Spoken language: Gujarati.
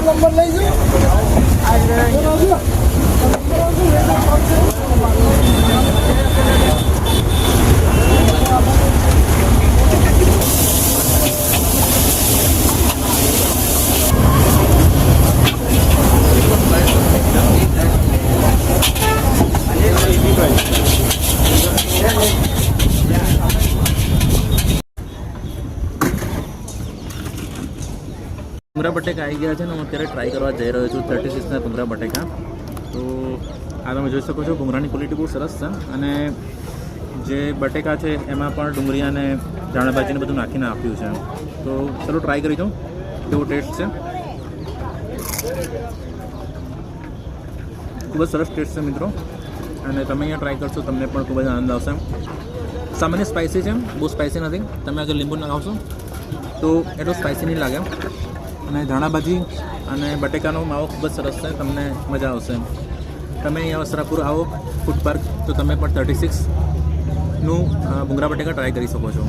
નંબર લઈ ભૂંગળા બટેકા આવી ગયા છે ને હું અત્યારે ટ્રાય કરવા જઈ રહ્યો છું 36ના ભૂંગળા બટેકા. તો આ તમે જોઈ શકો છો ભૂંગળાની ક્વોલિટી બહુ સરસ છે અને જે બટેકા છે એમાં પણ ડુંગળી અને ધાણાભાજીને બધું નાખીને આપ્યું છે. તો ચલો ટ્રાય કરી દો કેવો ટેસ્ટ છે. ખૂબ જ સરસ ટેસ્ટ છે મિત્રો અને તમે અહીંયા ટ્રાય કરશો તમને પણ ખૂબ જ આનંદ આવશે. સામાન્ય સ્પાઇસી છે, બહુ સ્પાઇસી નથી. તમે અગર લીંબુ નાખશો તો એટલું સ્પાઇસી નહીં લાગે અને ધાણાભાજી અને બટેકાનો માવો ખૂબ જ સરસ છે, તમને મજા આવશે. તમે અહીંયા વસ્ત્રાપુર આવો ફૂડ પાર્ક તો તમે પણ 36નું ભૂંગળા બટેકા ટ્રાય કરી શકો છો.